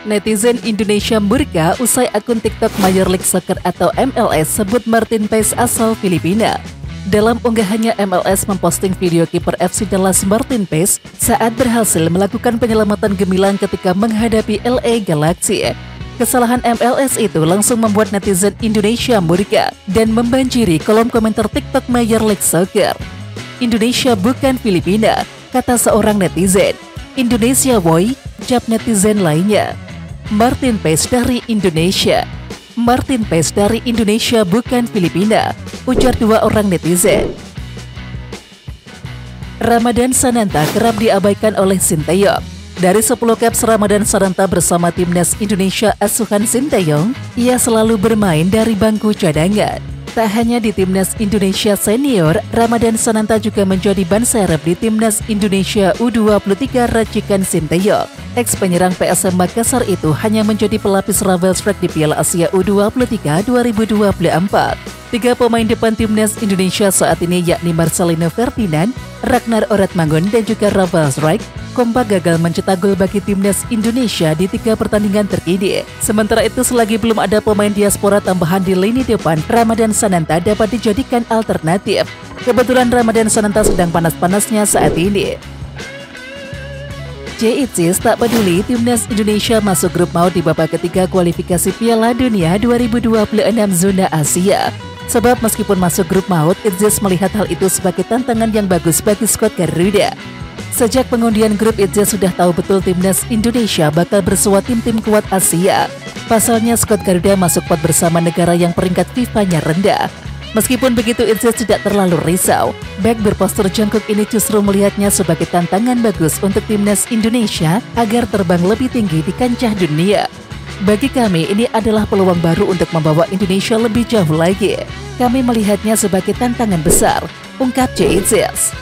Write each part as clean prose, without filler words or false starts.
Netizen Indonesia murka usai akun TikTok Major League Soccer atau MLS sebut Martin Paes asal Filipina. Dalam unggahannya, MLS memposting video kiper FC Dallas Martin Paes saat berhasil melakukan penyelamatan gemilang ketika menghadapi LA Galaxy. Kesalahan MLS itu langsung membuat netizen Indonesia murka dan membanjiri kolom komentar TikTok Major League Soccer. Indonesia bukan Filipina, kata seorang netizen. Indonesia boy, jawab netizen lainnya. Martin Paes dari Indonesia. Martin Paes dari Indonesia bukan Filipina, ujar dua orang netizen. Ramadan Sananta kerap diabaikan oleh Sinteyong. Dari 10 caps Ramadan Sananta bersama timnas Indonesia asuhan Sinteyong, ia selalu bermain dari bangku cadangan. Tak hanya di timnas Indonesia senior, Ramadan Sananta juga menjadi ban serep di timnas Indonesia U23 racikan Sinteyong. Ex-penyerang PSM Makassar itu hanya menjadi pelapis Ravel Strike di Piala Asia U23 2024. 3 pemain depan timnas Indonesia saat ini yakni Marcelino Ferdinand, Ragnar Oratmangun dan juga Ravel Strike kompak gagal mencetak gol bagi timnas Indonesia di 3 pertandingan terkini. Sementara itu, selagi belum ada pemain diaspora tambahan di lini depan, Ramadan Sananta dapat dijadikan alternatif. Kebetulan Ramadan Sananta sedang panas-panasnya saat ini. JITSIS tak peduli timnas Indonesia masuk grup maut di babak ketiga kualifikasi Piala Dunia 2026 zona Asia. Sebab meskipun masuk grup maut, ITZIS melihat hal itu sebagai tantangan yang bagus bagi skuad Garuda. Sejak pengundian grup, ITZIS sudah tahu betul timnas Indonesia bakal bersua tim-tim kuat Asia. Pasalnya skuad Garuda masuk pot bersama negara yang peringkat FIFA-nya rendah. Meskipun begitu, ITZIS tidak terlalu risau. Bek berpostur jongkok ini justru melihatnya sebagai tantangan bagus untuk timnas Indonesia agar terbang lebih tinggi di kancah dunia. Bagi kami, ini adalah peluang baru untuk membawa Indonesia lebih jauh lagi. Kami melihatnya sebagai tantangan besar, ungkap JITSIS.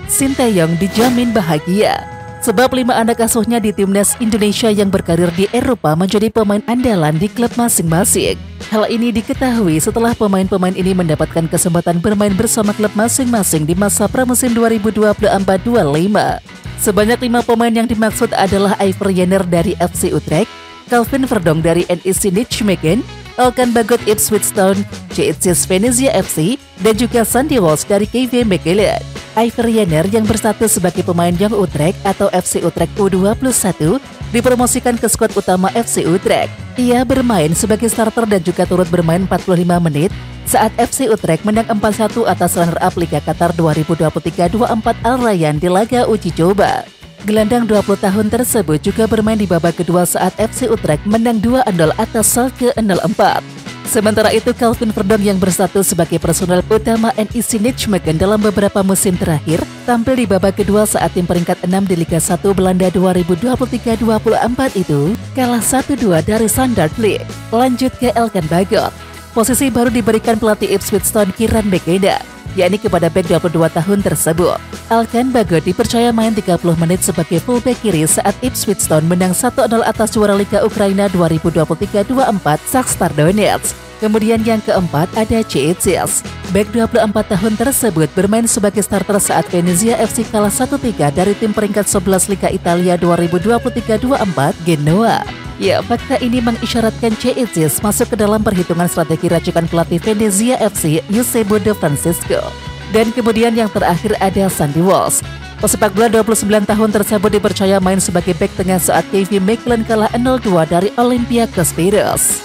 Sinteyong dijamin bahagia. Sebab 5 anak asuhnya di timnas Indonesia yang berkarir di Eropa menjadi pemain andalan di klub masing-masing. Hal ini diketahui setelah pemain-pemain ini mendapatkan kesempatan bermain bersama klub masing-masing di masa pramusim 2024-25. Sebanyak 5 pemain yang dimaksud adalah Iver Jenner dari FC Utrecht, Calvin Verdong dari NEC Nijmegen, Elkan Bagot Ipswich Town, JITSIS Venezia FC, dan juga Sandy Walsh dari KV Mechelen. Iver Jenner yang berstatus sebagai pemain Young Utrecht atau FC Utrecht U21 dipromosikan ke skuad utama FC Utrecht. Ia bermain sebagai starter dan juga turut bermain 45 menit saat FC Utrecht menang 4-1 atas runner-up Liga Qatar 2023-24 Al Rayyan di laga uji coba. Gelandang 20 tahun tersebut juga bermain di babak kedua saat FC Utrecht menang 2-0 atas Schalke 04. Sementara itu, Calvin Verdong yang berstatus sebagai personel utama NEC Nijmegen dalam beberapa musim terakhir tampil di babak kedua saat tim peringkat 6 di Liga 1 Belanda 2023-24 itu kalah 1-2 dari Standard Liège. Lanjut ke Elkan Bagot. Posisi baru diberikan pelatih Ipswich Town Kieran McKenna, yakni kepada bek 22 tahun tersebut. Elkan Bagot dipercaya main 30 menit sebagai fullback kiri saat Ipswich Town menang 1-0 atas juara Liga Ukraina 2023-24 Shakhtar Donetsk. Kemudian yang keempat ada JITSIS. Bek 24 tahun tersebut bermain sebagai starter saat Venezia FC kalah 1-3 dari tim peringkat 11 Liga Italia 2023-24 Genoa. Ya, fakta ini mengisyaratkan JITSIS masuk ke dalam perhitungan strategi racikan pelatih Venezia FC Eusebio De Francisco. Dan kemudian yang terakhir ada Sandy Walsh. Pesepak bola 29 tahun tersebut dipercaya main sebagai bek tengah saat KV Mechelen kalah 0-2 dari Olympiakos Pireus.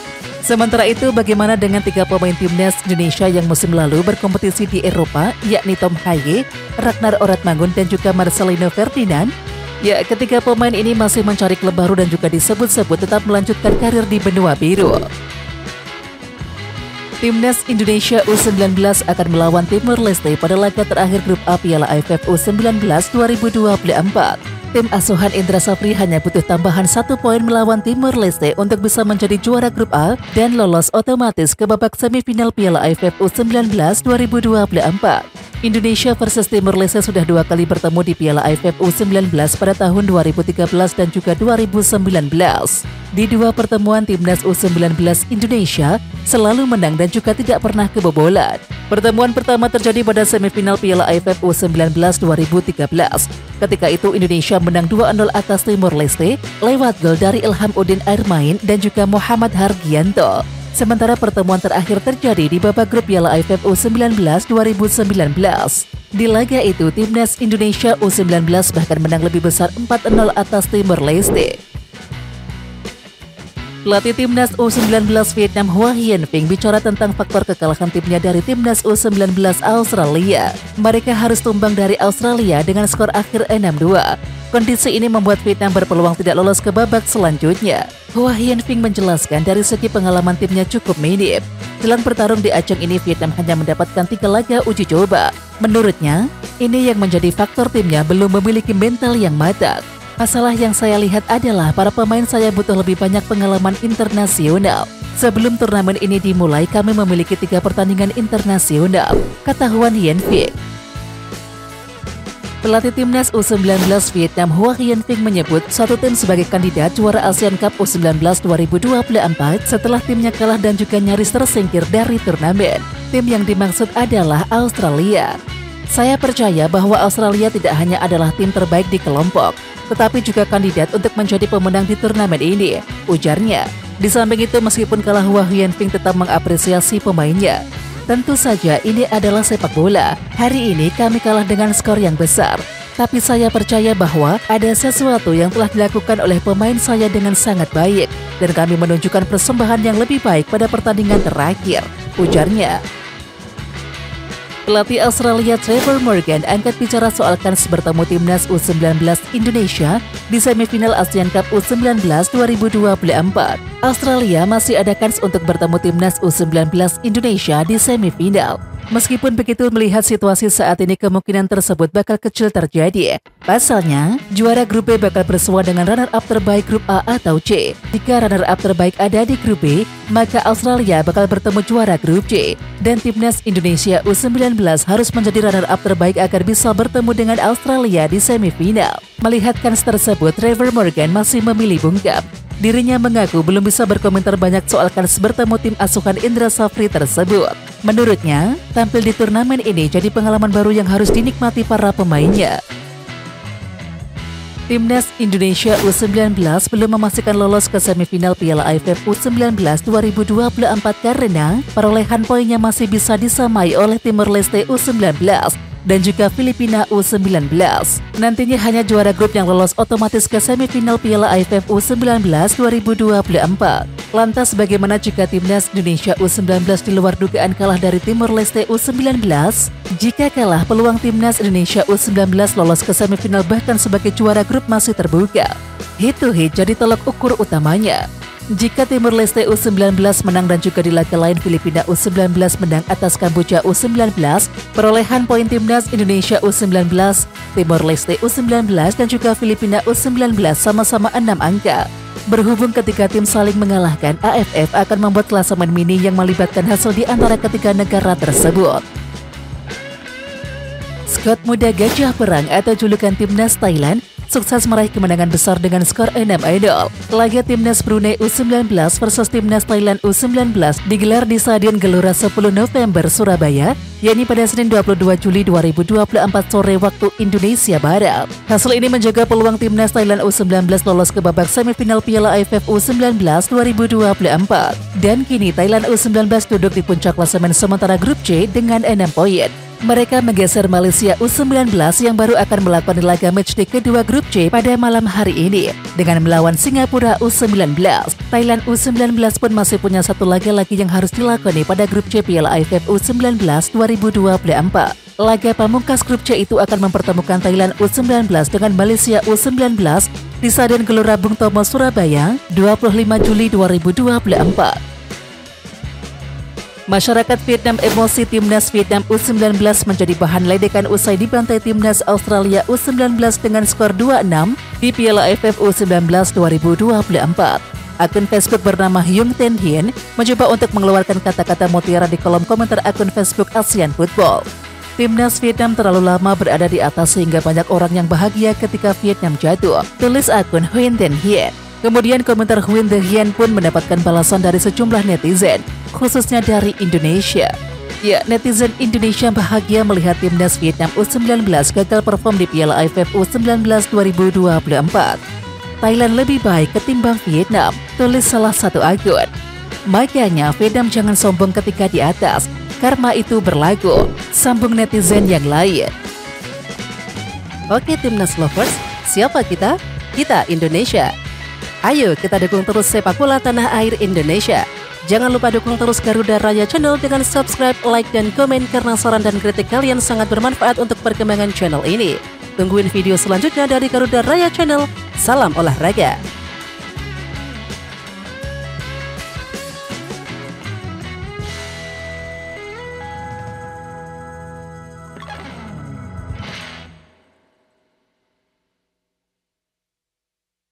Sementara itu, bagaimana dengan 3 pemain timnas Indonesia yang musim lalu berkompetisi di Eropa, yakni Tom Haye, Ragnar Oratmangun dan juga Marcelino Ferdinand? Ya, ketiga pemain ini masih mencari klub baru dan juga disebut-sebut tetap melanjutkan karir di benua biru. Timnas Indonesia U19 akan melawan Timor Leste pada laga terakhir grup A Piala AFF U19 2024. Tim asuhan Indra Safri hanya butuh tambahan 1 poin melawan Timor Leste untuk bisa menjadi juara grup A dan lolos otomatis ke babak semifinal Piala AFF U19 2024. Indonesia versus Timor Leste sudah 2 kali bertemu di Piala AFF U19 pada tahun 2013 dan juga 2019. Di 2 pertemuan, timnas U19 Indonesia selalu menang dan juga tidak pernah kebobolan. Pertemuan pertama terjadi pada semifinal Piala AFF U19 2013. Ketika itu Indonesia menang 2-0 atas Timor Leste lewat gol dari Ilham Udin Airmain dan juga Muhammad Hargianto. Sementara pertemuan terakhir terjadi di babak grup Piala AFF U19 2019. Di laga itu, timnas Indonesia U19 bahkan menang lebih besar 4-0 atas Timor Leste. Pelatih timnas U19 Vietnam Hoa Hien Phing bicara tentang faktor kekalahan timnya dari timnas U19 Australia. Mereka harus tumbang dari Australia dengan skor akhir 6-2. Kondisi ini membuat Vietnam berpeluang tidak lolos ke babak selanjutnya. Hoa Hien Phing menjelaskan dari segi pengalaman timnya cukup minim. Dalam bertarung di ajang ini, Vietnam hanya mendapatkan 3 laga uji coba. Menurutnya, ini yang menjadi faktor timnya belum memiliki mental yang matang. Masalah yang saya lihat adalah para pemain saya butuh lebih banyak pengalaman internasional. Sebelum turnamen ini dimulai, kami memiliki 3 pertandingan internasional, kata Hoa Hien Phing. Pelatih timnas U19 Vietnam Hoa Hien Phing menyebut satu tim sebagai kandidat juara Asian Cup U19 2024 setelah timnya kalah dan juga nyaris tersingkir dari turnamen. Tim yang dimaksud adalah Australia. Saya percaya bahwa Australia tidak hanya adalah tim terbaik di kelompok, tetapi juga kandidat untuk menjadi pemenang di turnamen ini, ujarnya. Di samping itu, meskipun kalah, Hoa Hien Phing tetap mengapresiasi pemainnya. Tentu saja ini adalah sepak bola. Hari ini kami kalah dengan skor yang besar. Tapi saya percaya bahwa ada sesuatu yang telah dilakukan oleh pemain saya dengan sangat baik. Dan kami menunjukkan persembahan yang lebih baik pada pertandingan terakhir, ujarnya. Pelatih Australia Trevor Morgan angkat bicara soal kans bertemu timnas U19 Indonesia di semifinal ASEAN Cup U19 2024. Australia masih ada kans untuk bertemu timnas U19 Indonesia di semifinal. Meskipun begitu, melihat situasi saat ini kemungkinan tersebut bakal kecil terjadi. Pasalnya, juara grup B bakal bersua dengan runner-up terbaik grup A atau C. Jika runner-up terbaik ada di grup B, maka Australia bakal bertemu juara grup C. Dan timnas Indonesia U19 harus menjadi runner-up terbaik agar bisa bertemu dengan Australia di semifinal. Melihat kans tersebut, Trevor Morgan masih memilih bungkam. Dirinya mengaku belum bisa berkomentar banyak soal kans bertemu tim asuhan Indra Safri tersebut. Menurutnya, tampil di turnamen ini jadi pengalaman baru yang harus dinikmati para pemainnya. Timnas Indonesia U19 belum memastikan lolos ke semifinal Piala AFF U19 2024 karena perolehan poinnya masih bisa disamai oleh Timor Leste U19 dan juga Filipina U19. Nantinya hanya juara grup yang lolos otomatis ke semifinal Piala AFF U19 2024. Lantas bagaimana jika timnas Indonesia U19 di luar dugaan kalah dari Timor Leste U19? Jika kalah, peluang timnas Indonesia U19 lolos ke semifinal bahkan sebagai juara grup masih terbuka. Head-to-head jadi tolak ukur utamanya. Jika Timor Leste U19 menang dan juga di laga lain Filipina U19 menang atas Kamboja U19, perolehan poin timnas Indonesia U19, Timor Leste U19 dan juga Filipina U19 sama-sama 6 angka. Berhubung ketika tim saling mengalahkan, AFF akan membuat klasemen mini yang melibatkan hasil di antara ketiga negara tersebut. Skuad muda Gajah Perang atau julukan timnas Thailand sukses meraih kemenangan besar dengan skor 6-0. Laga timnas Brunei U19 versus timnas Thailand U19 digelar di Stadion Gelora 10 November Surabaya, yakni pada Senin 22 Juli 2024 sore waktu Indonesia Barat. Hasil ini menjaga peluang timnas Thailand U19 lolos ke babak semifinal Piala AFF U19 2024. Dan kini Thailand U19 duduk di puncak klasemen sementara grup C dengan 6 poin. Mereka menggeser Malaysia U19 yang baru akan melakukan laga matchday kedua grup C pada malam hari ini dengan melawan Singapura U19. Thailand U19 pun masih punya satu laga lagi yang harus dilakoni pada grup C Piala AFF U19 2024. Laga pamungkas grup C itu akan mempertemukan Thailand U19 dengan Malaysia U19 di Stadion Gelora Bung Tomo Surabaya 25 Juli 2024. Masyarakat Vietnam emosi timnas Vietnam U19 menjadi bahan ledekan usai dibantai timnas Australia U19 dengan skor 2-6 di Piala AFF U19 2024. Akun Facebook bernama Hyung Ten Hien mencoba untuk mengeluarkan kata-kata mutiara di kolom komentar akun Facebook ASEAN Football. Timnas Vietnam terlalu lama berada di atas sehingga banyak orang yang bahagia ketika Vietnam jatuh, tulis akun Hyung Ten Hien. Kemudian komentar Hyung Ten Hien pun mendapatkan balasan dari sejumlah netizen, khususnya dari Indonesia. Ya, netizen Indonesia bahagia melihat timnas Vietnam U19 gagal perform di Piala AFF U19 2024. Thailand lebih baik ketimbang Vietnam, tulis salah satu akun. Makanya Vietnam jangan sombong ketika di atas, karma itu berlaku, sambung netizen yang lain. Oke timnas lovers, siapa kita? Kita Indonesia. Ayo kita dukung terus sepak bola tanah air Indonesia. Jangan lupa dukung terus Garuda Raya Channel dengan subscribe, like, dan komen karena saran dan kritik kalian sangat bermanfaat untuk perkembangan channel ini. Tungguin video selanjutnya dari Garuda Raya Channel. Salam olahraga.